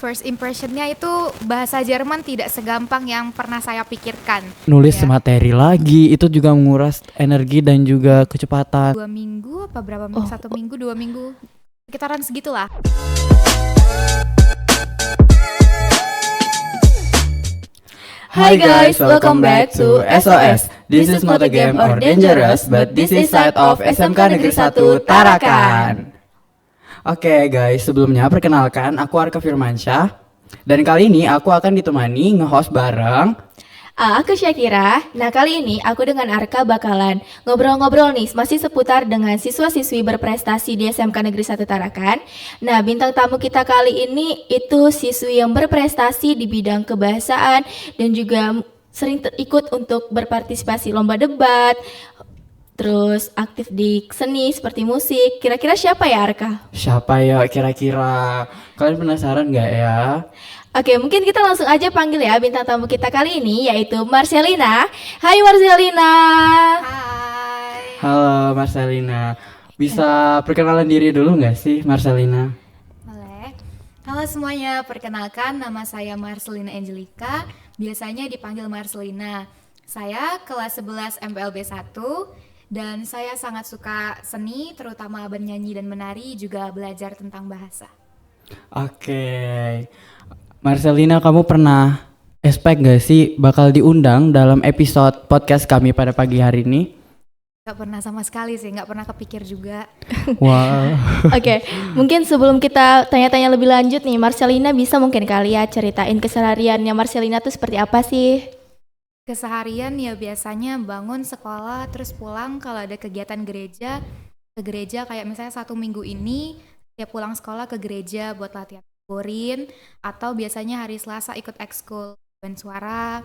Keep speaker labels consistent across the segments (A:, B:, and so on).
A: First impressionnya itu bahasa Jerman tidak segampang yang pernah saya pikirkan.
B: Nulis
A: Ya.
B: materi lagi itu juga menguras energi dan juga kecepatan.
A: 2 minggu apa berapa minggu? 1 minggu, 2 minggu, sekitaran segitulah.
C: Hi guys, welcome back to SOS. This is not a game or dangerous, but this is side of SMK Negeri 1 Tarakan.
B: Oke guys, sebelumnya perkenalkan aku Arka Firmansyah. Dan kali ini aku akan ditemani nge-host bareng.
C: Aku Syakira. Nah kali ini aku dengan Arka bakalan ngobrol-ngobrol nih masih seputar dengan siswa-siswi berprestasi di SMK Negeri 1 Tarakan. Nah bintang tamu kita kali ini itu siswi yang berprestasi di bidang kebahasaan dan juga sering ikut untuk berpartisipasi lomba debat. Terus aktif di seni seperti musik. Kira-kira siapa ya Arka?
B: Siapa ya kira-kira? Kalian penasaran gak ya?
C: Oke, mungkin kita langsung aja panggil ya bintang tamu kita kali ini yaitu Marcelina. Hai Marcelina.
A: Hai.
B: Halo Marcelina. Bisa perkenalan diri dulu gak sih Marcelina?
A: Boleh. Halo semuanya, perkenalkan nama saya Marcelina Angelica, biasanya dipanggil Marcelina. Saya kelas 11 MPLB 1 dan saya sangat suka seni, terutama bernyanyi dan menari, juga belajar tentang bahasa.
B: Oke. Marcelina, kamu pernah expect gak sih bakal diundang dalam episode podcast kami pada pagi hari ini?
A: Gak pernah sama sekali sih, gak pernah kepikir juga.
B: Wow.
C: Oke, mungkin sebelum kita tanya-tanya lebih lanjut nih, Marcelina bisa mungkin kali ya ceritain kesehariannya Marcelina tuh seperti apa sih?
A: Keseharian ya biasanya bangun sekolah, terus pulang kalau ada kegiatan gereja, ke gereja kayak misalnya 1 minggu ini, ya pulang sekolah ke gereja buat latihan borin, atau biasanya hari Selasa ikut ekskul band suara.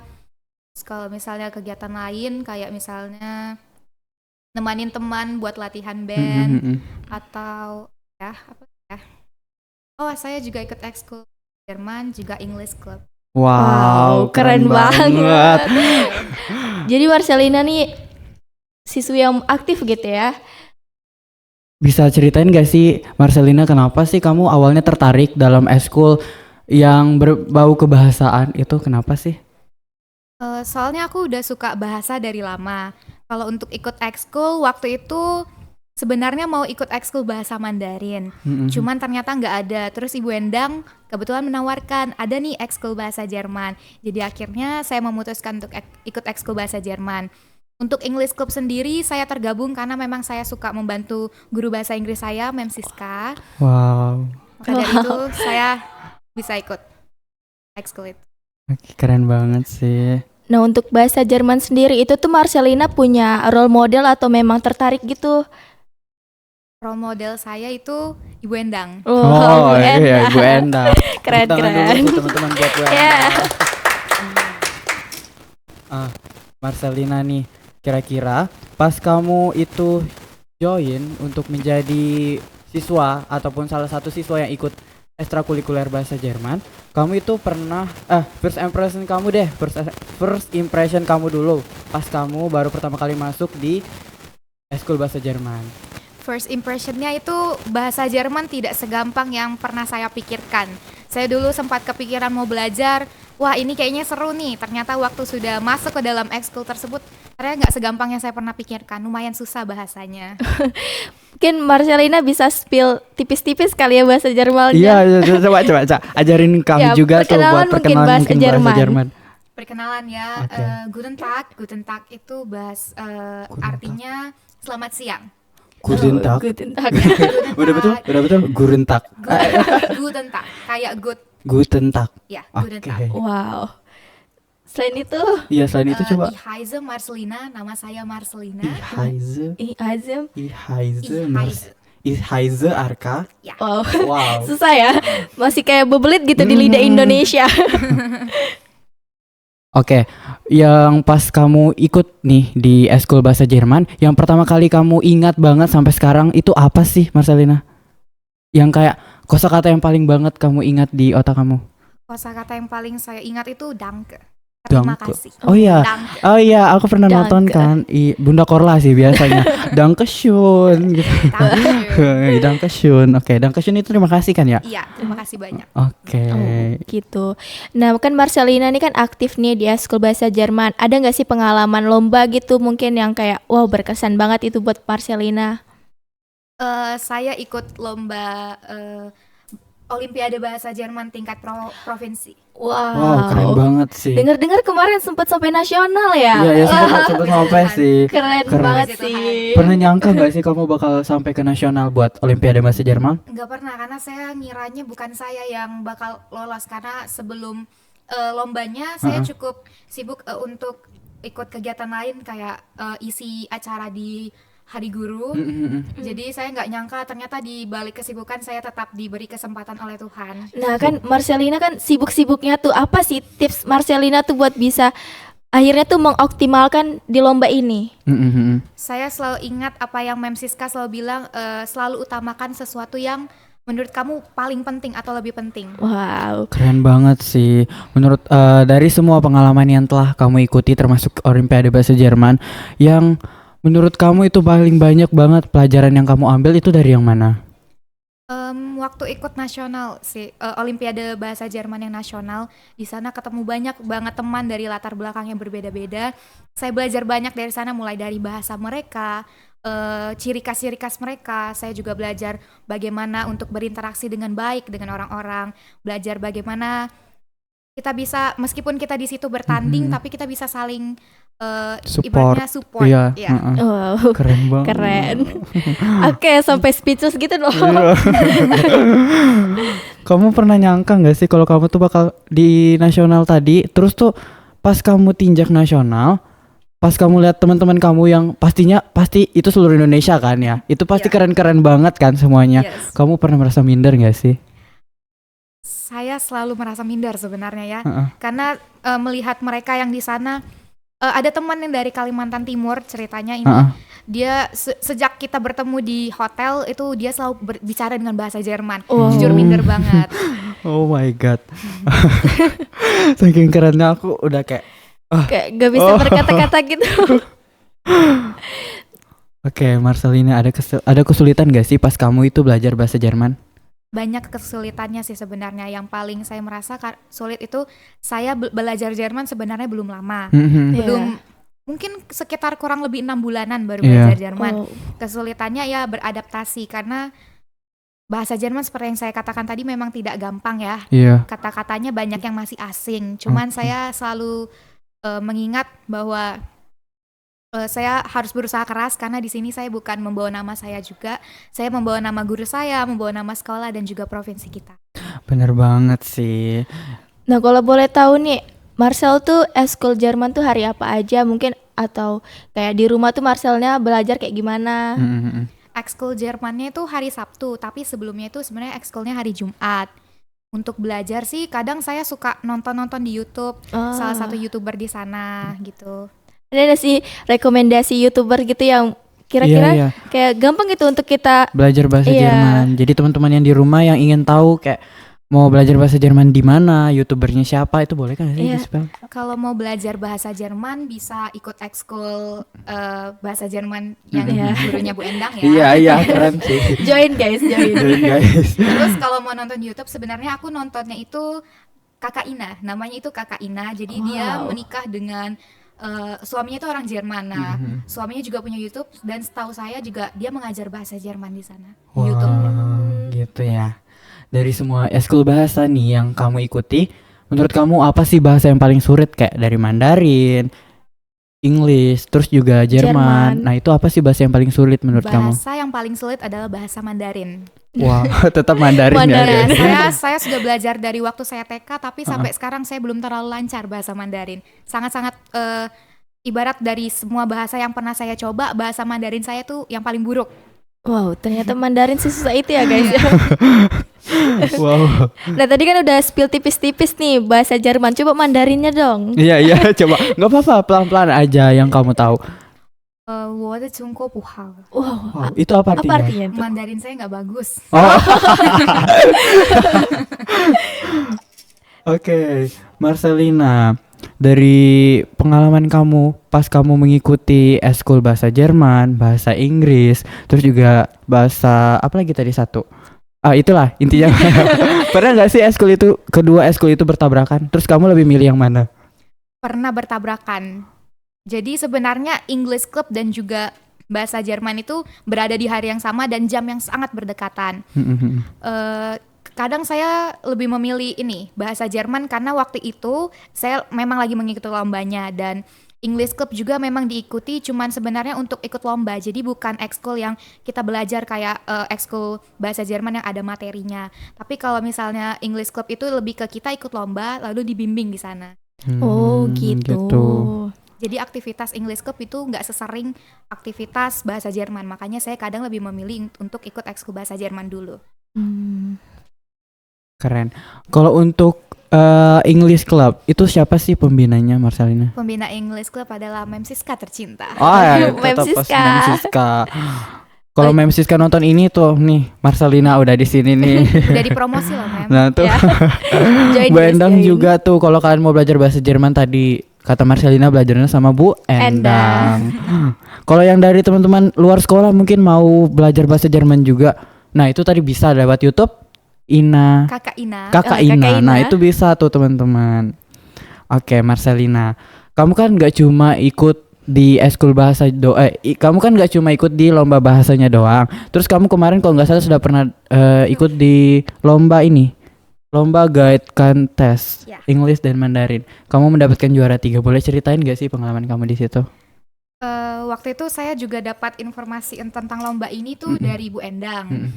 A: Terus kalau misalnya kegiatan lain kayak misalnya nemanin teman buat latihan band atau ya apa ya. Oh, saya juga ikut ekskul Jerman, juga English Club.
B: Wow,
C: keren banget. Jadi Marcelina nih siswi yang aktif gitu ya.
B: Bisa ceritain gak sih Marcelina kenapa sih kamu awalnya tertarik dalam eskul yang berbau kebahasaan itu, kenapa sih?
A: Soalnya aku udah suka bahasa dari lama. Kalau untuk ikut ekskul waktu itu sebenarnya mau ikut ekskul bahasa Mandarin, cuman ternyata nggak ada. Terus Ibu Endang kebetulan menawarkan ada nih ekskul bahasa Jerman. Jadi akhirnya saya memutuskan untuk ikut ekskul bahasa Jerman. Untuk English Club sendiri saya tergabung karena memang saya suka membantu guru bahasa Inggris saya, Mem Siska.
B: Wow.
A: Maka dari itu saya bisa ikut ekskul itu.
B: Oke, keren banget sih.
C: Nah untuk bahasa Jerman sendiri itu tuh Marcelina punya role model atau memang tertarik gitu?
A: Role model saya itu Ibu Endang.
B: Oh
C: Bu
B: iya,
C: Endang.
B: Bu Endang.
C: Keren,
B: Tepuk tangan
C: keren.
B: dulu teman-teman buat Bu
C: Ya.
B: Endang. Marcelina nih, kira-kira pas kamu itu join untuk menjadi siswa ataupun salah satu siswa yang ikut ekstrakurikuler bahasa Jerman, kamu itu pernah first impression kamu deh, first impression kamu dulu pas kamu baru pertama kali masuk di eskul bahasa Jerman.
A: First impressionnya itu bahasa Jerman tidak segampang yang pernah saya pikirkan. Saya dulu sempat kepikiran mau belajar, wah ini kayaknya seru nih. Ternyata waktu sudah masuk ke dalam ekskul tersebut, ternyata nggak segampang yang saya pernah pikirkan. Lumayan susah bahasanya.
C: Mungkin Marcelina bisa spill tipis-tipis kali ya bahasa Jermannya.
B: Iya, coba ajarin kami
C: Ya,
B: juga tuh buat
C: perkenalan mungkin
B: perkenalan
C: bahasa Jerman.
A: Perkenalan ya,
B: Oke.
A: Guten Tag itu artinya selamat siang.
B: Guten Tag.
C: Guten Tag.
B: Udah betul? Guten Tag.
A: Guten Tag, kayak good,
B: Guten Tag.
A: ya Guten
B: Oke.
A: Tag.
C: Wow. Selain itu,
B: Iya, selain itu coba.
A: Ich heiße Marcelina, nama saya Marcelina.
C: Azam.
B: Ich heiße Arka.
A: Ya.
C: Wow.
B: Wow.
C: Susah ya. Masih kayak bebelit gitu di lidah Indonesia.
B: Oke, yang pas kamu ikut nih di eskul bahasa Jerman, yang pertama kali kamu ingat banget sampai sekarang itu apa sih, Marcelina? Yang kayak kosakata yang paling banget kamu ingat di otak kamu?
A: Kosakata yang paling saya ingat itu danke. Terima
B: Danke.
A: kasih.
B: Oh iya.
A: Danke.
B: Oh iya, aku pernah nonton
C: Danke.
B: kan Bunda Korla sih biasanya. Dankeschön gitu.
A: Danke.
B: Dankeschön. Oke, Dankeschön itu terima kasih kan ya?
A: Iya, terima kasih banyak.
B: Oke.
C: Oh, gitu. Nah, kan Marcelina ini kan aktif nih di Eskul Bahasa Jerman. Ada nggak sih pengalaman lomba gitu mungkin yang kayak wow berkesan banget itu buat Marcelina?
A: Saya ikut lomba Olimpiade Bahasa Jerman tingkat provinsi.
B: Wow, keren banget sih.
C: Dengar-dengar kemarin sempat sampai nasional ya?
B: Iya, ya sempat sampai sih.
C: Keren
B: Keren.
C: banget
A: Puji
C: sih.
B: Pernah nyangka gak sih kamu bakal sampai ke nasional buat Olimpiade Bahasa Jerman?
A: Nggak pernah, karena saya ngiranya bukan saya yang bakal lolos, karena sebelum lombanya saya cukup sibuk untuk ikut kegiatan lain kayak isi acara di Hari Guru. Jadi saya nggak nyangka ternyata di balik kesibukan saya tetap diberi kesempatan oleh Tuhan.
C: Nah, kan Marcelina kan sibuk-sibuknya tuh apa sih tips Marcelina tuh buat bisa akhirnya tuh mengoptimalkan di lomba ini?
A: Saya selalu ingat apa yang Mem Siska selalu bilang, selalu utamakan sesuatu yang menurut kamu paling penting atau lebih penting.
C: Wow.
B: Keren banget sih. Menurut dari semua pengalaman yang telah kamu ikuti termasuk Olimpiade Bahasa Jerman, yang menurut kamu itu paling banyak banget pelajaran yang kamu ambil itu dari yang mana?
A: Waktu ikut nasional sih, Olimpiade Bahasa Jerman yang nasional, di sana ketemu banyak banget teman dari latar belakang yang berbeda-beda. Saya belajar banyak dari sana, mulai dari bahasa mereka, ciri khas-ciri khas mereka. Saya juga belajar bagaimana untuk berinteraksi dengan baik dengan orang-orang, belajar bagaimana kita bisa, meskipun kita di situ bertanding, tapi kita bisa saling ibaratnya support.
B: Iya.
C: Wow.
B: Keren banget.
C: Keren. Oke, sampai speechless gitu loh.
B: Iya. Kamu pernah nyangka gak sih kalau kamu tuh bakal di nasional tadi, terus tuh pas kamu tinjak nasional, pas kamu lihat teman-teman kamu yang pasti itu seluruh Indonesia kan ya, itu pasti
A: Iya.
B: keren-keren banget kan semuanya.
A: Yes.
B: Kamu pernah merasa minder gak sih?
A: Saya selalu merasa minder sebenarnya ya,
B: Heeh.
A: karena melihat mereka yang di sana. Ada teman yang dari Kalimantan Timur, ceritanya ini
B: Heeh.
A: dia sejak kita bertemu di hotel itu dia selalu berbicara dengan bahasa Jerman.
C: Wow.
A: Jujur minder banget.
B: Oh my god. Saking kerennya aku udah kayak
C: Kayak gak bisa berkata-kata gitu.
B: Oke, Marcelina, ada kesulitan gak sih pas kamu itu belajar bahasa Jerman?
A: Banyak kesulitannya sih sebenarnya. Yang paling saya merasa sulit itu saya belajar Jerman sebenarnya belum lama. Belum, mungkin sekitar kurang lebih 6 bulanan baru
B: Iya.
A: belajar Jerman.
C: Oh.
A: Kesulitannya ya beradaptasi, karena bahasa Jerman seperti yang saya katakan tadi memang tidak gampang ya.
B: Iya.
A: Kata-katanya banyak yang masih asing. Cuman saya selalu mengingat bahwa saya harus berusaha keras, karena di sini saya bukan membawa nama saya juga. Saya membawa nama guru saya, membawa nama sekolah dan juga provinsi kita.
B: Bener banget sih.
C: Nah, kalau boleh tahu nih, Marcel tuh eskul Jerman tuh hari apa aja mungkin, atau kayak di rumah tuh Marcelnya belajar kayak gimana?
A: Ekskul Jermannya itu hari Sabtu, tapi sebelumnya itu sebenarnya ekskulnya hari Jumat. Untuk belajar sih kadang saya suka nonton-nonton di YouTube, salah satu YouTuber di sana gitu.
C: Ada sih rekomendasi YouTuber gitu yang kira-kira
B: Iya.
C: kayak gampang gitu untuk kita.
B: Belajar bahasa
C: Iya.
B: Jerman. Jadi teman-teman yang di rumah yang ingin tahu kayak mau belajar bahasa Jerman di mana, YouTubernya siapa, itu boleh kan sih
C: Iya.
B: di-spell?
A: Kalau mau belajar bahasa Jerman bisa ikut ekskul bahasa Jerman yang gurunya Bu Endang ya.
B: Iya, keren sih.
C: Join guys, join.
B: Guys.
A: Terus kalau mau nonton YouTube, sebenarnya aku nontonnya itu Kakak Ina, namanya itu Kakak Ina. Jadi dia menikah dengan suaminya itu orang Jerman. Nah, suaminya juga punya YouTube, dan setahu saya juga dia mengajar bahasa Jerman di sana. Di YouTube.
B: Gitu ya. Dari semua eskul bahasa nih yang kamu ikuti, menurut kamu apa sih bahasa yang paling sulit, kayak dari Mandarin, English, terus juga Jerman. Nah, itu apa sih bahasa yang paling sulit menurut kamu?
A: Bahasa yang paling sulit adalah bahasa Mandarin.
B: Wah, tetap Mandarin,
C: Mandarin.
B: ya.
A: Saya sudah belajar dari waktu saya TK, tapi sampai sekarang saya belum terlalu lancar bahasa Mandarin. Sangat-sangat ibarat dari semua bahasa yang pernah saya coba, bahasa Mandarin saya tuh yang paling buruk.
C: Wow, ternyata Mandarin sesusah itu ya guys.
B: Wow.
C: Nah, tadi kan udah spill tipis-tipis nih bahasa Jerman. Coba Mandarinnya dong.
B: Iya, coba. Nggak apa-apa, pelan-pelan aja yang kamu tahu.
A: 我的中国不好.
C: Wow,
B: Itu apa artinya?
C: apa artinya itu?
A: Mandarin saya nggak bagus.
B: Oh. Oke, Marcelina. dari pengalaman kamu pas kamu mengikuti eskul bahasa Jerman, bahasa Inggris, terus juga bahasa apa lagi tadi satu? Itulah intinya. Pernah nggak sih kedua eskul itu bertabrakan? Terus kamu lebih milih yang mana?
A: Pernah bertabrakan. Jadi sebenarnya English Club dan juga bahasa Jerman itu berada di hari yang sama dan jam yang sangat berdekatan. Kadang saya lebih memilih ini bahasa Jerman karena waktu itu saya memang lagi mengikuti lombanya, dan English Club juga memang diikuti, cuman sebenarnya untuk ikut lomba, jadi bukan ekskul yang kita belajar kayak ekskul bahasa Jerman yang ada materinya. Tapi kalau misalnya English Club itu lebih ke kita ikut lomba lalu dibimbing di sana.
C: Oh gitu.
A: Jadi aktivitas English Club itu nggak sesering aktivitas bahasa Jerman, makanya saya kadang lebih memilih untuk ikut ekskul bahasa Jerman dulu.
B: Keren. Kalau untuk English Club itu siapa sih pembinanya, Marcelina?
A: Pembina English Club adalah Mem Siska tercinta.
B: Oh ya,
C: Mem
B: tetap pas
C: Siska.
B: Mem Siska. Kalau Mem Siska nonton ini tuh nih, Marcelina udah di sini nih.
A: Udah dipromosi loh, Mem.
B: Nah tuh,
C: Join,
B: Bu Endang
C: join.
B: juga tuh kalau kalian mau belajar bahasa Jerman tadi, kata Marcelina belajarnya sama Bu Endang. Kalau yang dari teman-teman luar sekolah mungkin mau belajar bahasa Jerman juga, nah itu tadi bisa lewat YouTube
A: Kakak Ina.
B: Kakak Ina. Nah itu bisa tuh teman-teman. Oke, Marcelina, kamu kan nggak cuma ikut di eskul bahasa kamu kan nggak cuma ikut di lomba bahasanya doang. Terus kamu kemarin kalau nggak salah sudah pernah ikut di lomba guide contest
A: Ya.
B: English dan Mandarin. Kamu mendapatkan juara 3. Boleh ceritain nggak sih pengalaman kamu di situ?
A: Waktu itu saya juga dapat informasi tentang lomba ini tuh dari Bu Endang.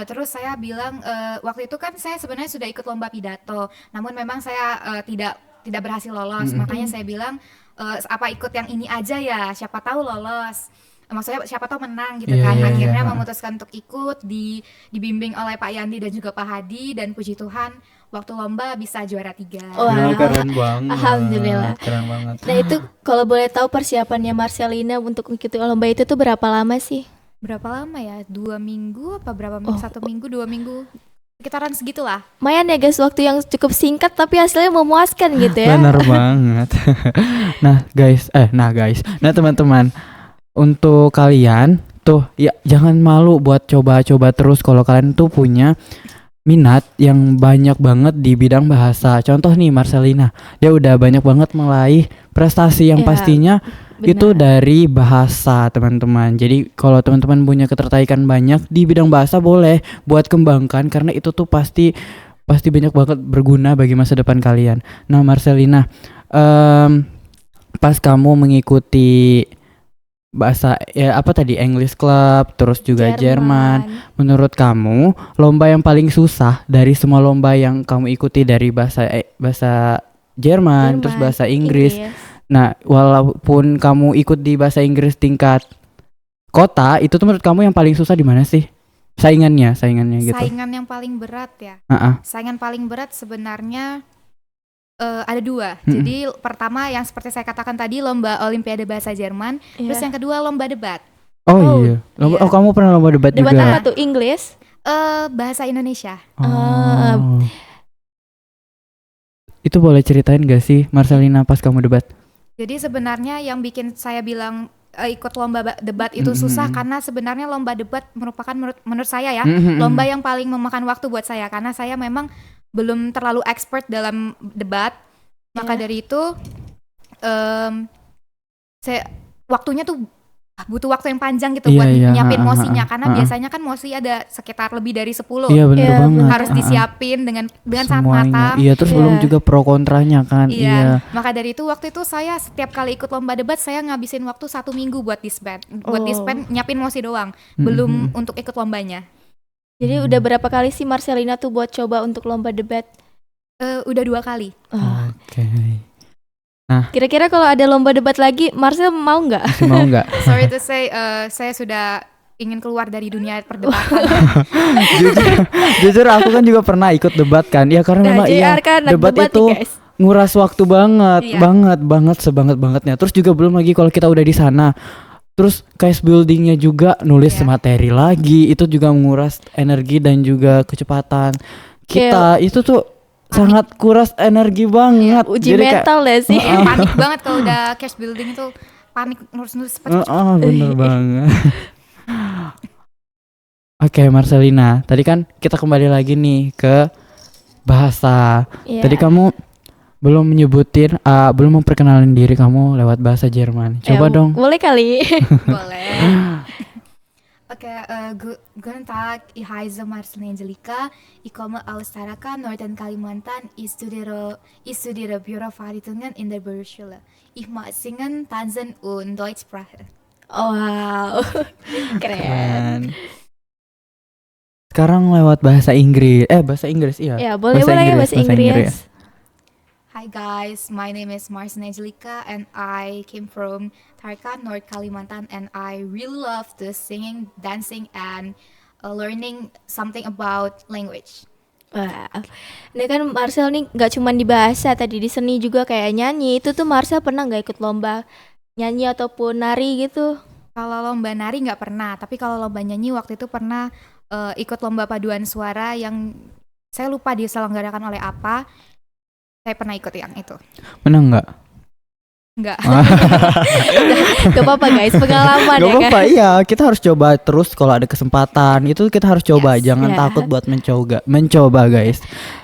A: Terus saya bilang waktu itu kan saya sebenarnya sudah ikut lomba pidato, namun memang saya tidak berhasil lolos. Makanya saya bilang apa ikut yang ini aja ya, siapa tahu lolos. Maksudnya siapa tahu menang gitu kan. Akhirnya memutuskan untuk ikut, dibimbing oleh Pak Yandi dan juga Pak Hadi, dan puji Tuhan waktu lomba bisa juara 3.
C: Wah.
B: Keren banget.
C: Alhamdulillah.
B: Keren banget.
C: Nah itu kalau boleh tahu persiapannya Marcelina untuk mengikuti lomba itu tuh berapa lama sih?
A: Berapa lama ya? 2 minggu apa berapa minggu? 1 minggu, 2 minggu, sekitaran segitulah.
C: Lumayan ya guys, waktu yang cukup singkat tapi hasilnya memuaskan gitu ya.
B: Bener banget. Nah teman-teman, untuk kalian tuh ya jangan malu buat coba-coba terus kalau kalian tuh punya minat yang banyak banget di bidang bahasa. Contoh nih Marcelina, dia udah banyak banget meraih prestasi yang
C: Ya,
B: pastinya
C: benar.
B: itu dari bahasa, teman-teman. Jadi kalau teman-teman punya ketertarikan banyak di bidang bahasa, boleh buat kembangkan karena itu tuh pasti banyak banget berguna bagi masa depan kalian. Nah Marcelina, pas kamu mengikuti bahasa English Club terus juga Jerman, menurut kamu lomba yang paling susah dari semua lomba yang kamu ikuti dari bahasa Jerman terus bahasa Inggris. Nah, walaupun kamu ikut di bahasa Inggris tingkat kota, itu tuh menurut kamu yang paling susah di mana sih? Saingannya gitu.
A: Saingan yang paling berat ya. Saingan paling berat sebenarnya ada 2. Jadi pertama yang seperti saya katakan tadi, lomba Olimpiade Bahasa Jerman. Terus yang kedua lomba debat.
B: Oh iya. Oh kamu pernah lomba debat juga?
C: Debat apa tuh? English?
A: Bahasa Indonesia.
B: Itu boleh ceritain gak sih Marcelina pas kamu debat?
A: Jadi sebenarnya yang bikin saya bilang ikut lomba debat itu susah karena sebenarnya lomba debat merupakan menurut saya ya lomba yang paling memakan waktu buat saya, karena saya memang belum terlalu expert dalam debat. Maka dari itu saya waktunya tuh butuh waktu yang panjang gitu buat nyiapin mosinya, karena biasanya kan mosi ada sekitar lebih dari 10.
B: Iya bener banget.
A: Harus disiapin dengan sangat matang.
B: Iya, terus belum juga pro kontranya kan. Iya.
A: Maka dari itu waktu itu saya setiap kali ikut lomba debat saya ngabisin waktu 1 minggu buat disband. Nyiapin mosi doang, belum untuk ikut lombanya.
C: Jadi udah berapa kali sih Marcelina tuh buat coba untuk lomba debat?
A: Udah 2 kali.
B: Oke. Nah,
C: kira-kira kalau ada lomba debat lagi, Marcel mau nggak?
B: Mau nggak?
A: Sorry to say, saya sudah ingin keluar dari dunia perdebatan.
B: jujur aku kan juga pernah ikut debat kan. Ya karena memang debat itu nguras waktu banget sebanget-bangetnya. Terus juga belum lagi kalau kita udah di sana. Terus case buildingnya juga nulis materi lagi, itu juga menguras energi dan juga kecepatan kita. Itu tuh sangat kuras energi banget.
C: Uji
B: Jadi kayak,
C: mental deh sih.
A: Panik banget kalau udah cash building itu, panik nurus-nurus cepet.
B: bener banget. Oke, Marcelina, tadi kan kita kembali lagi nih ke bahasa.
C: Iya.
B: Tadi kamu belum menyebutin, belum memperkenalkan diri kamu lewat bahasa Jerman. Coba dong.
C: Boleh kali.
A: Boleh. Oke, guten Tag, ich heiße Marcelina Angelika. Ich komme aus Tarakan, Norden Kalimantan. Ich studiere Büroverwaltungen in der Berufsschule. Ich mag singen, tanzen und Deutsch sprechen.
C: Wow. Keren.
B: Keren. Sekarang lewat bahasa Inggris. Bahasa Inggris iya.
C: Ya, boleh ya bahasa Inggris.
A: Hi guys, my name is Marcelina Angelika and I came from Tarakan, North Kalimantan, and I really love the singing, dancing, and learning something about language.
C: Wah, ini kan Marcel nih nggak cuma di bahasa, tadi di seni juga kayak nyanyi. Itu tuh Marcel pernah nggak ikut lomba nyanyi ataupun nari gitu?
A: Kalau lomba nari nggak pernah, tapi kalau lomba nyanyi waktu itu pernah ikut lomba paduan suara yang saya lupa diselenggarakan oleh apa. Saya pernah ikut yang itu.
B: Menang nggak?
A: Nggak.
C: Gak apa-apa guys, pengalaman
B: Gak
C: ya kan.
B: apa-apa, iya kita harus coba terus kalau ada kesempatan itu kita harus coba,
A: Yes.
B: jangan
C: Ya.
B: takut buat mencoba guys.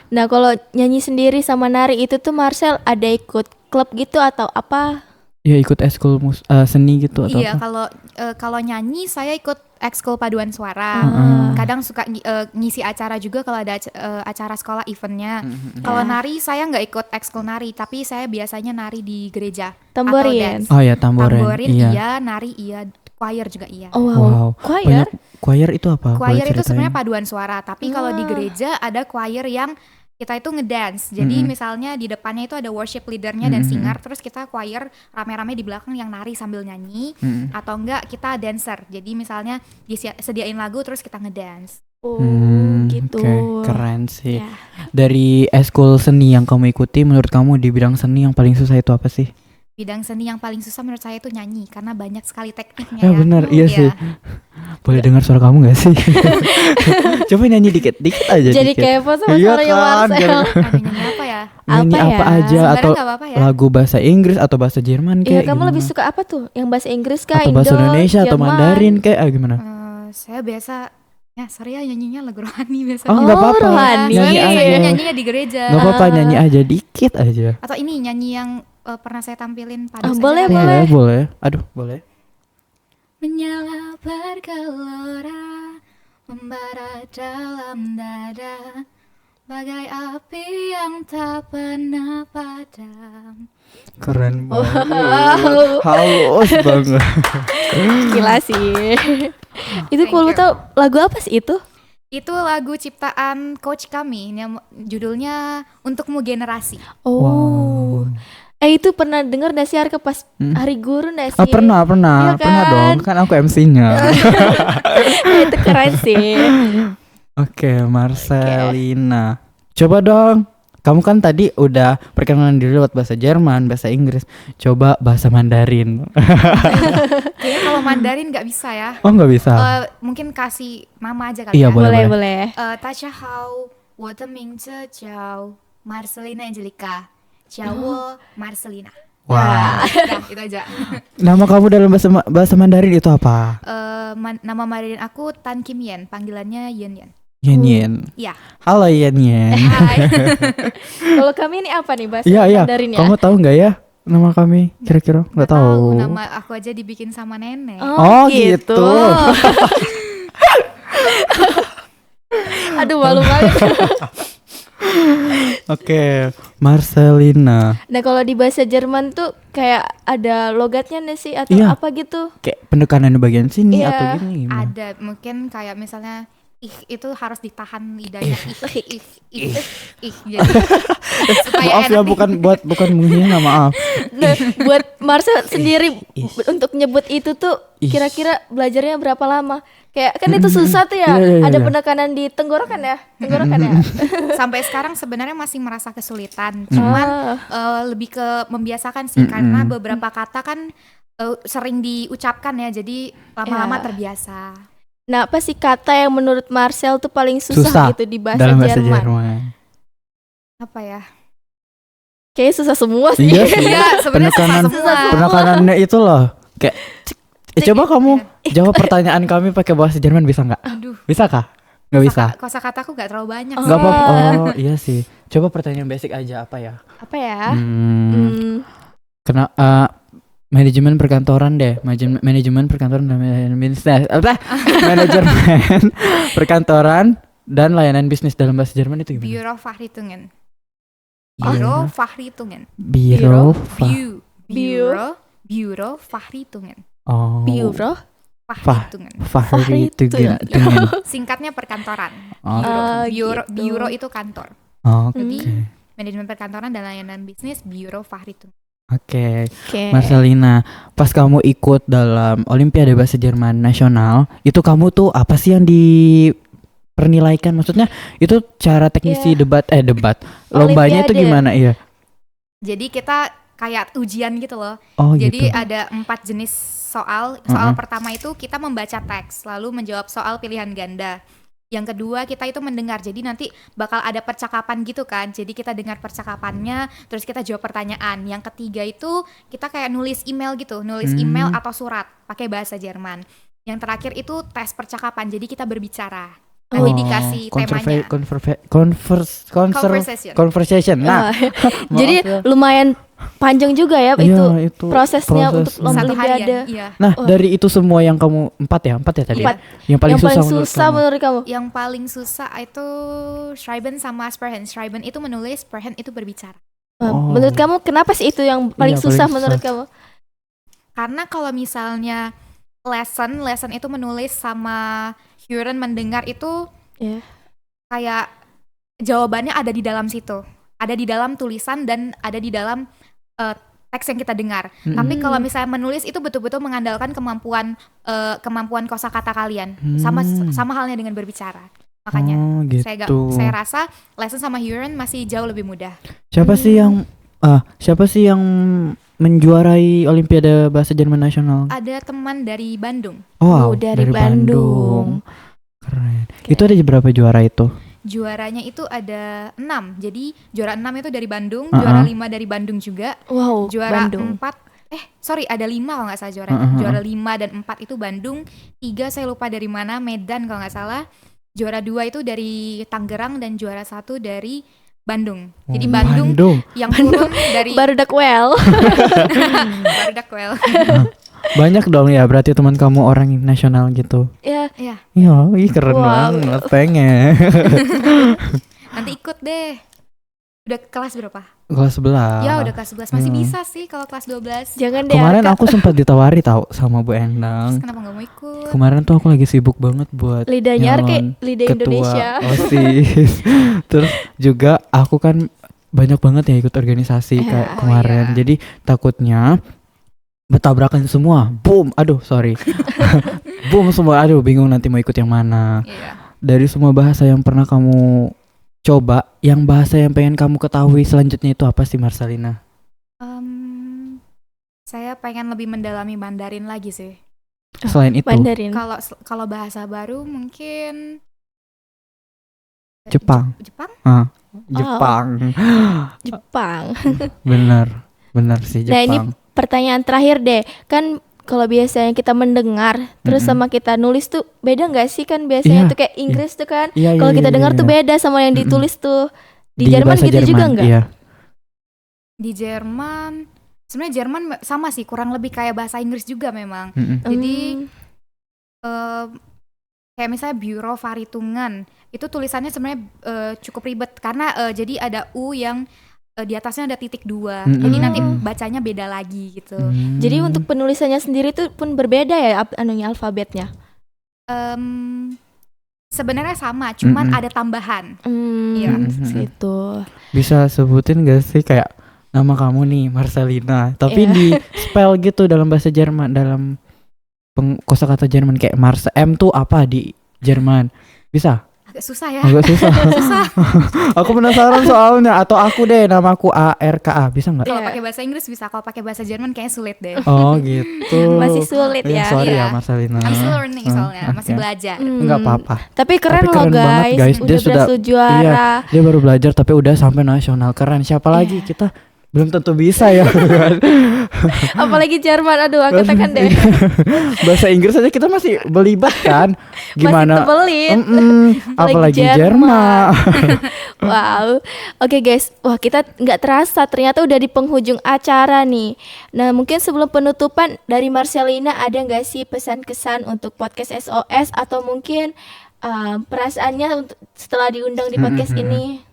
C: Nah kalau nyanyi sendiri sama nari itu tuh Marcel ada ikut klub gitu atau apa?
B: Ya ikut ekskul seni gitu atau
A: Iya,
B: apa?
A: kalau nyanyi saya ikut ekskul paduan suara. Kadang suka ngisi acara juga kalau ada acara sekolah eventnya. Kalau nari saya nggak ikut ekskul nari, tapi saya biasanya nari di gereja.
C: Tamborin.
A: Atau dance.
B: Oh ya tamborin,
A: Tamborin
B: iya.
A: iya, nari iya, choir juga iya.
C: Oh wow,
B: Wow,
C: choir?
B: banyak choir itu apa? Boleh
A: Choir itu
B: ceritain?
A: sebenarnya paduan suara, tapi kalau di gereja ada choir yang kita itu ngedance. Jadi misalnya di depannya itu ada worship leadernya dan singer, terus kita choir rame-rame di belakang yang nari sambil nyanyi, atau enggak kita dancer. Jadi misalnya disediain lagu terus kita ngedance.
C: Oh gitu.
B: Oke, keren sih.
C: Ya.
B: Dari ekskul seni yang kamu ikuti, menurut kamu di bidang seni yang paling susah itu apa sih?
A: Bidang seni yang paling susah menurut saya itu nyanyi, karena banyak sekali tekniknya
B: Ya
A: ya.
B: benar, iya sih. Boleh dengar suara kamu gak sih? Coba nyanyi dikit aja.
C: Jadi
B: dikit.
C: kepo sama
B: Iya
C: suaranya
B: kan,
C: Marcel.
A: Aduh, nyanyi apa ya?
B: Nyanyi
C: Apa
B: apa
C: ya?
B: aja
A: Sebenarnya
B: atau
A: nggak apa-apa ya.
B: lagu bahasa Inggris atau bahasa Jerman
C: Iya,
B: kayak
C: kamu
B: gimana?
C: lebih suka apa tuh? Yang bahasa Inggris kah?
B: Atau bahasa
C: Indo,
B: Indonesia atau
C: Jerman?
B: Mandarin kayak gimana?
A: Saya biasa ya sorry ya nyanyinya lagu rohani biasa.
B: Oh nggak
C: Oh,
B: apa-apa,
C: rohani.
B: nyanyi
A: Soalnya
B: aja.
A: biasanya nyanyinya di gereja.
B: Nggak apa-apa, nyanyi aja dikit aja.
A: Atau ini nyanyi yang pernah saya tampilin pada
C: boleh,
A: saja.
C: boleh.
B: Boleh. Aduh, boleh.
A: Menyala bergelora, membara dalam dada, bagai api yang tak pernah padam.
B: Keren banget.
C: Wow.
B: Halus banget.
C: Gila sih. Itu
A: Thank
C: kalau
A: you.
C: tahu lagu apa sih itu?
A: Itu lagu ciptaan coach kami, yang judulnya Untukmu Generasi.
C: Oh. Itu pernah dengar gak sih Arka pas hari guru gak sih?
B: Ah, pernah
C: Iya kan?
B: dong. Kan aku MC-nya.
C: Itu keren sih.
B: Oke, Marcelina. Coba dong. Kamu kan tadi udah perkenalan diri lewat bahasa Jerman, bahasa Inggris. Coba bahasa Mandarin.
A: Kayaknya kalau Mandarin nggak bisa ya.
B: Oh, nggak bisa.
A: Mungkin kasih nama aja kali
B: Iya,
A: ya.
B: boleh.
C: Boleh.
A: 大家好，我的名字叫 Marcelina Angelika，叫我 Marcelina。
B: Wah.
A: Ya, itu aja.
B: Nama kamu dalam bahasa Mandarin itu apa?
A: Nama Mandarin aku Tan Kim Yen, panggilannya Yen Yen.
B: Yen Yen.
A: Iya.
B: Halo Yen Yen.
A: Hai.
C: Kalau kami ini apa nih bahasa
B: Iya.
C: Mandarin ya?
B: Kamu tahu nggak ya nama kami? Kira-kira nggak tahu.
A: Nama aku aja dibikin sama nenek.
B: Oh, gitu.
C: Aduh malu banget.
B: Oke, Marcelina.
C: Nah kalau di bahasa Jerman tuh kayak ada logatnya nih sih atau
B: Iya.
C: apa gitu?
B: Kayak penekanan di bagian sini
C: Iya.
B: atau gini gimana?
A: Ada mungkin kayak misalnya itu harus ditahan lidahnya ih jadi supaya
B: Maaf ya,
A: enak
B: bukan menghina, maaf.
C: Nah, buat Marcel sendiri
B: ih.
C: untuk nyebut itu tuh
B: Ih.
C: kira-kira belajarnya berapa lama? Kayak kan itu susah tuh ya.
B: Iya,
C: Ada
B: iya.
C: penekanan di tenggorokan ya. Tenggorokan ya.
A: sampai sekarang sebenarnya masih merasa kesulitan cuman lebih ke membiasakan sih karena beberapa kata kan sering diucapkan ya jadi lama-lama
C: Ya.
A: terbiasa.
C: Nah apa sih kata yang menurut Marcel tuh paling susah, gitu di bahasa
B: dalam bahasa
C: Jerman?
B: Jerman.
A: Apa ya?
C: Kayaknya susah semua sih.
B: Iya sih.
A: Iya, sebenarnya susah
B: Penekanan
A: semua.
B: penekanannya itu loh. Kayak coba kamu
A: Iya.
B: jawab pertanyaan kami pakai bahasa Jerman bisa nggak?
A: Aduh.
B: Bisa kah? Nggak bisa.
A: Kosakataku gak terlalu banyak.
C: Oh.
B: Nggak apa-apa. Oh iya sih. Coba pertanyaan basic aja apa ya?
C: Apa ya?
B: Kena manajemen perkantoran deh, manajemen perkantoran dan layanan bisnis. Apa? Manajemen perkantoran dan layanan bisnis dalam bahasa Jerman itu gimana?
A: Bürofachrichtungen.
B: Biro-
A: Bürofachrichtungen.
B: Biro.
A: Bürofachrichtungen.
B: Oh.
C: Biro.
A: Fachrichtungen.
B: Fachrichtungen.
A: Singkatnya perkantoran.
B: Oh.
A: Biro,
C: Gitu.
A: biro itu kantor.
B: Oke.
A: Jadi manajemen perkantoran dan layanan bisnis Bürofachrichtungen.
B: Oke.
C: Oke.
B: Marcelina, pas kamu ikut dalam Olimpiade Bahasa Jerman Nasional, itu kamu tuh apa sih yang dipernilaikan? Maksudnya itu cara teknisi
C: Iya.
B: debat. Lombanya itu
C: Olimpiade.
B: gimana? Iya.
A: Jadi kita kayak ujian gitu loh.
B: Oh
A: Jadi
B: gitu.
A: ada 4 jenis soal. Pertama itu kita membaca teks, lalu menjawab soal pilihan ganda. Yang kedua kita itu mendengar, jadi nanti bakal ada percakapan gitu kan. Jadi kita dengar percakapannya, terus kita jawab pertanyaan. Yang ketiga itu kita kayak nulis email gitu, nulis email atau surat pakai bahasa Jerman. Yang terakhir itu tes percakapan, jadi kita berbicara. Nanti dikasih temanya. Conversation.
B: Conversation. Nah,
C: Jadi
B: maaf ya.
C: lumayan panjang juga ya
B: Iya,
C: itu prosesnya untuk
B: prosesnya.
C: lomba
A: Satu
C: Olimpiade.
A: harian. Iya.
B: Nah, dari itu semua yang kamu empat ya tadi.
C: Empat.
B: Yang paling
C: Yang
B: susah,
C: paling susah menurut kamu?
A: Yang paling susah itu Schreiben sama Sprechen. Schreiben itu menulis, Sprechen itu berbicara.
B: Oh.
C: Menurut kamu kenapa sih itu yang paling
B: Iya,
C: susah
B: paling
C: menurut
B: susah.
C: kamu?
A: Karena kalau misalnya lesson itu menulis sama Huron mendengar itu
C: Iya.
A: kayak jawabannya ada di dalam situ. Ada di dalam tulisan dan ada di dalam teks yang kita dengar. Tapi kalau misalnya menulis itu betul-betul mengandalkan kemampuan kosakata kalian. Sama halnya dengan berbicara. Makanya
B: Oh, gitu.
A: saya rasa lesson sama Huron masih jauh lebih mudah.
B: Siapa sih yang menjuarai Olimpiade Bahasa Jerman Nasional?
A: Ada teman dari Bandung.
B: Oh,
C: dari Bandung.
B: Keren. Itu ada berapa juara itu?
A: Juaranya itu ada 6. Jadi juara 6 itu dari Bandung,
B: Uh-uh.
A: juara 5 dari Bandung juga.
C: Wow,
A: Juara
C: Bandung.
A: 4 ada 5 kalau nggak salah juaranya.
B: Uh-uh.
A: Juara 5 dan 4 itu Bandung. 3 saya lupa dari mana, Medan kalau nggak salah. Juara 2 itu dari Tangerang dan juara 1 dari Bandung. Jadi Bandung yang turun dari
C: Barudak well.
A: Barudak.
B: Banyak dong ya berarti teman kamu orang nasional gitu.
C: Ya,
A: Iya,
B: Iya, keren
C: Wow.
B: banget, pengen.
A: nanti ikut deh. Udah kelas berapa?
B: Kelas 11.
A: Ya udah kelas 11. Masih
B: Hmm.
A: bisa sih kalau kelas 12.
C: jangan deh.
B: Kemarin
C: Arka.
B: aku sempat ditawari tahu sama Bu
A: Terus
B: Endang.
A: kenapa nggak mau ikut?
B: Kemarin tuh aku lagi sibuk banget buat
C: lidahnya Arka,
B: nyalon
C: lidah
B: ketua
C: Indonesia.
B: OSIS. Terus juga aku kan banyak banget ya ikut organisasi kayak
C: Oh,
B: kemarin.
A: iya.
B: Jadi takutnya bertabrakan semua. Boom, aduh sorry. Boom semua, aduh bingung nanti mau ikut yang mana.
A: Iya.
B: Dari semua bahasa yang pernah kamu coba, yang bahasa yang pengen kamu ketahui selanjutnya itu apa sih Marcelina?
A: Saya pengen lebih mendalami Mandarin lagi sih.
B: Selain itu,
C: Mandarin.
A: Kalau bahasa baru mungkin
B: Jepang.
A: Jepang?
B: Jepang.
C: Jepang.
B: Bener sih
C: Nah, ini
B: Jepang.
C: pertanyaan terakhir deh. Kan kalau biasanya kita mendengar terus sama kita nulis tuh beda nggak sih? Kan biasanya
B: Iya,
C: tuh kayak Inggris tuh kan.
B: Iya,
C: Kalau
B: iya,
C: kita
B: iya,
C: dengar
B: iya.
C: tuh beda sama yang ditulis tuh. Di Jerman
B: bahasa
C: gitu juga nggak?
B: Iya.
A: Di Jerman, sebenarnya Jerman sama sih, kurang lebih kayak bahasa Inggris juga memang.
B: Mm-mm.
A: Jadi kayak misalnya Bürofachrichtungen itu tulisannya sebenarnya cukup ribet karena jadi ada U yang di atasnya ada titik 2. Jadi nanti bacanya beda lagi gitu.
C: Jadi untuk penulisannya sendiri tuh pun berbeda ya alfabetnya.
A: Sebenarnya sama, cuman ada tambahan. Iya.
C: Gitu.
B: Bisa sebutin gak sih kayak nama kamu nih Marcelina, tapi
C: Iya.
B: di spell gitu dalam bahasa Jerman, dalam kosakata Jerman kayak M tuh apa di Jerman? Bisa?
A: Agak susah ya.
B: Agak susah. Aku penasaran soalnya. Atau aku deh, namaku ARKA, bisa nggak?
A: Kalau
C: Iya.
A: pakai bahasa Inggris bisa, kalau pakai bahasa Jerman kayaknya sulit deh.
B: Oh gitu.
C: Masih sulit ya.
B: Sorry
A: Iya.
B: ya Marcelina.
A: I'm still learning soalnya, masih
B: Oke.
A: belajar.
B: Nggak apa-apa.
C: Tapi keren
B: Tapi
C: loh
B: keren banget,
C: guys.
B: guys. Dia
C: Udah
B: sudah-
C: berhasil juara.
B: Iya, dia baru belajar tapi udah sampai nasional, keren. Siapa lagi kita belum tentu bisa ya kan.
C: Apalagi Jerman, aduh angkat tangan deh.
B: Bahasa Inggris aja kita masih belibet kan. Gimana?
C: Masih tebelit.
B: Apalagi
C: Jerman.
B: Jerman.
C: Wow, oke guys, wah kita nggak terasa ternyata udah di penghujung acara nih. Nah mungkin sebelum penutupan dari Marcelina ada nggak sih pesan kesan untuk podcast SOS atau mungkin perasaannya setelah diundang di podcast ini?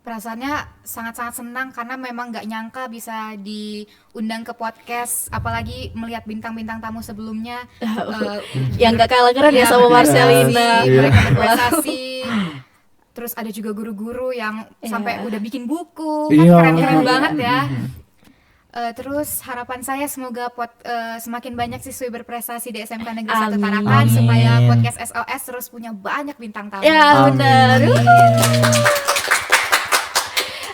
A: Perasaannya sangat-sangat senang karena memang nggak nyangka bisa diundang ke podcast, apalagi melihat bintang-bintang tamu sebelumnya.
C: Yang nggak kalah keren ya
A: Iya,
C: sama
A: berprestasi,
C: Marcelina.
A: mereka berprestasi. Terus ada juga guru-guru yang
C: Iya.
A: sampai udah bikin buku, kan
B: Iya.
A: keren-keren
C: Iya.
A: banget ya. Terus harapan saya semoga semakin banyak siswi berprestasi di SMK Negeri 1
C: Amin.
A: Tarakan supaya
B: Amin.
A: podcast SOS terus punya banyak bintang tamu.
C: Ya
B: Amin.
C: benar.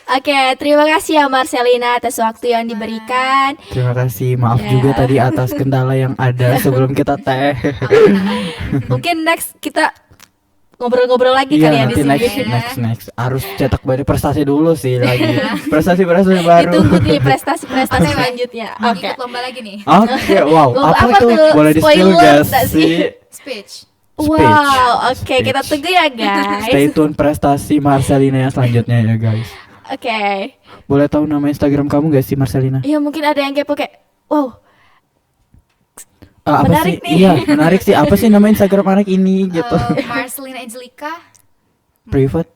C: Oke, terima kasih ya Marcelina atas waktu yang diberikan.
B: Terima kasih. Maaf
C: Ya.
B: juga tadi atas kendala yang ada sebelum kita teh.
C: Mungkin next kita ngobrol-ngobrol lagi kali ya
B: Iya,
C: di
B: nanti
C: sini.
B: next harus cetak banyak prestasi dulu sih lagi. Prestasi baru.
C: Ditunggu nih prestasi-prestasi selanjutnya. Oke.
A: Ikut lomba lagi nih.
B: Oke, wow.
C: Lomba
B: Apa
C: apa
B: itu?
C: tuh?
B: Boleh di spill
C: Spoiler
B: gak
C: nggak sih?
B: sih?
A: Speech.
C: Wow, oke
B: Speech.
C: kita tunggu ya guys.
B: Stay tune prestasi Marcelina yang selanjutnya ya guys.
C: Oke.
B: Boleh tahu nama Instagram kamu gak sih Marcelina?
C: Ya mungkin ada yang kepo kayak, wow,
B: Apa
C: Menarik
B: sih?
C: nih.
B: Iya, menarik sih. Apa sih nama Instagram anak ini gitu?
A: Marcelina Angelica.
B: Private.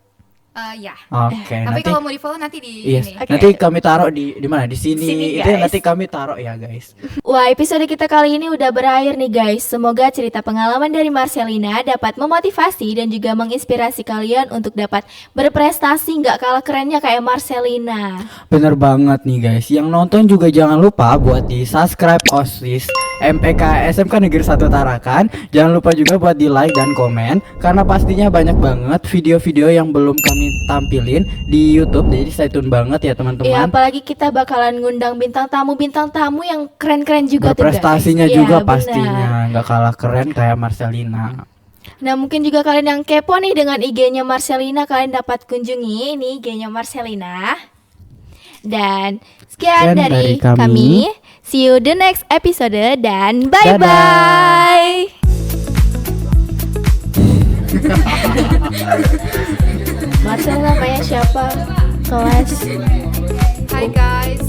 A: Ya.
B: Oke,
A: Tapi
B: nanti
A: kalau mau di follow nanti di
B: yes.
A: ini.
C: Oke.
B: Nanti kami taruh di mana? Di sini.
C: Sini,
B: Itu
C: guys.
B: nanti kami taruh ya, guys.
C: wah episode kita kali ini udah berakhir nih guys. Semoga cerita pengalaman dari Marcelina dapat memotivasi dan juga menginspirasi kalian untuk dapat berprestasi nggak kalah kerennya kayak Marcelina.
B: Bener banget nih, guys. Yang nonton juga jangan lupa buat di-subscribe OSIS MPK SMK Negeri 1 Tarakan. Jangan lupa juga buat di-like dan komen karena pastinya banyak banget video-video yang belum kami tampilin di YouTube. Jadi stay tune banget ya,
C: Ya
B: teman-teman.
C: apalagi kita bakalan ngundang bintang tamu yang keren-keren juga tuh guys.
B: Berprestasinya
C: Iya,
B: juga
C: benar.
B: pastinya nggak kalah keren kayak Marcelina.
C: Nah mungkin juga kalian yang kepo nih dengan IG-nya Marcelina, kalian dapat kunjungi ini IG-nya Marcelina. Dan sekian
B: Sekian
C: dari
B: dari kami.
C: kami. See you the next episode dan
B: Dadah.
C: bye-bye. Marcelina namanya siapa? Kelas
A: Hi guys.